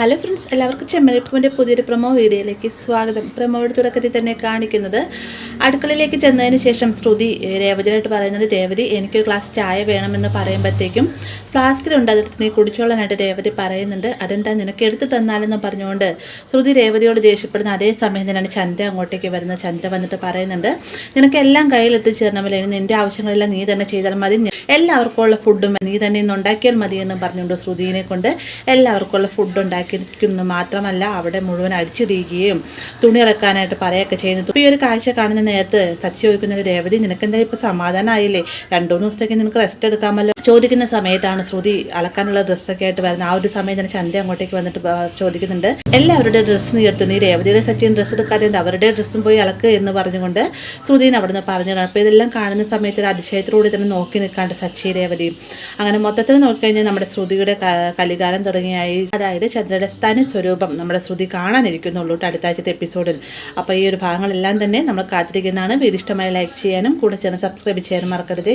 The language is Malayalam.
ഹലോ ഫ്രണ്ട്സ്, എല്ലാവർക്കും ചെമ്മരിപ്പൂവിൻ്റെ പുതിയൊരു പ്രൊമോ വീഡിയോയിലേക്ക് സ്വാഗതം. പ്രൊമോയുടെ തുടക്കത്തിൽ തന്നെ കാണിക്കുന്നത് അടുക്കളയിലേക്ക് ചെന്നതിന് ശേഷം ശ്രുതി രേവതിയായിട്ട് പറയുന്നത്, രേവതി എനിക്കൊരു ഗ്ലാസ് ചായ വേണമെന്ന് പറയുമ്പോഴത്തേക്കും ഫ്ലാസ്കിലുണ്ട്, അതെടുത്ത് നീ കുടിച്ചോളാനായിട്ട് രേവതി പറയുന്നുണ്ട്. അതെന്താ നിനക്ക് എടുത്ത് തന്നാലെന്ന് പറഞ്ഞുകൊണ്ട് ശ്രുതി രേവതിയോട് ദേഷ്യപ്പെടുന്ന അതേ സമയം തന്നെയാണ് ചന്ദ്ര അങ്ങോട്ടേക്ക് വരുന്നത്. ചന്ദ്ര വന്നിട്ട് പറയുന്നുണ്ട്, നിനക്കെല്ലാം കയ്യിൽ എത്തിച്ചേരണമല്ലോ, ഇനി നിൻ്റെ ആവശ്യങ്ങളെല്ലാം നീ തന്നെ ചെയ്താൽ മതി, എല്ലാവർക്കുള്ള ഫുഡും നീ തന്നെ ഇന്ന് ഉണ്ടാക്കിയാൽ മതി എന്നും പറഞ്ഞുകൊണ്ട് ശ്രുതിനെ കൊണ്ട് എല്ലാവർക്കുള്ള ഫുഡ് ഉണ്ടാക്കിയിരിക്കുന്നു. മാത്രമല്ല അവിടെ മുഴുവൻ അടിച്ചിടിയുകയും തുണി ഇറക്കാനായിട്ട് പറയുകയൊക്കെ ചെയ്യുന്നു. ഈ ഒരു കാഴ്ച കാണുന്ന നേരത്ത് സച്ചി ചോദിക്കുന്നത്, രേവതി നിനക്കെന്താ ഇപ്പോൾ സമാധാനമായില്ലേ, 2-3 ദിവസത്തേക്ക് നിനക്ക് റെസ്റ്റ് എടുക്കാമല്ലോ ചോദിക്കുന്ന സമയത്താണ് ശ്രുതി അലക്കാനുള്ള ഡ്രസ്സൊക്കെ ആയിട്ട് വരുന്നത്. ആ ഒരു സമയം തന്നെ ചന്ദ്ര അങ്ങോട്ടേക്ക് വന്നിട്ട് ചോദിക്കുന്നുണ്ട്, എല്ലാവരുടെ ഡ്രസ്സ് നീ എടുത്തു, നീ രേവതിയുടെ സച്ചിയും ഡ്രസ്സ് എടുക്കാതെ അവരുടെ ഡ്രസ്സും പോയി അലക്ക് എന്ന് പറഞ്ഞുകൊണ്ട് ശ്രുതിനെ അവിടുന്ന് പറഞ്ഞു. അപ്പോൾ ഇതെല്ലാം കാണുന്ന സമയത്ത് ഒരു അതിശയത്തിലൂടെ തന്നെ നോക്കി നിൽക്കാണ്ട് സച്ചി രേവതിയും. അങ്ങനെ മൊത്തത്തിൽ നോക്കിക്കഴിഞ്ഞാൽ നമ്മുടെ ശ്രുതിയുടെ കലികാലം തുടങ്ങിയായി. അതായത് ചന്ദ്രയുടെ തനി സ്വരൂപം നമ്മുടെ ശ്രുതി കാണാനിരിക്കുന്നുള്ളൂ അടുത്ത ആഴ്ചത്തെ എപ്പിസോഡിൽ. അപ്പോൾ ഈ ഒരു ഭാഗങ്ങളെല്ലാം തന്നെ നമ്മൾ കാത്തിരിക്കുന്നതാണ്. വീഡിയോ ഇഷ്ടമായി ലൈക്ക് ചെയ്യാനും കൂടെ ചേർന്ന് സബ്സ്ക്രൈബ് ചെയ്യാനും മറക്കരുത്.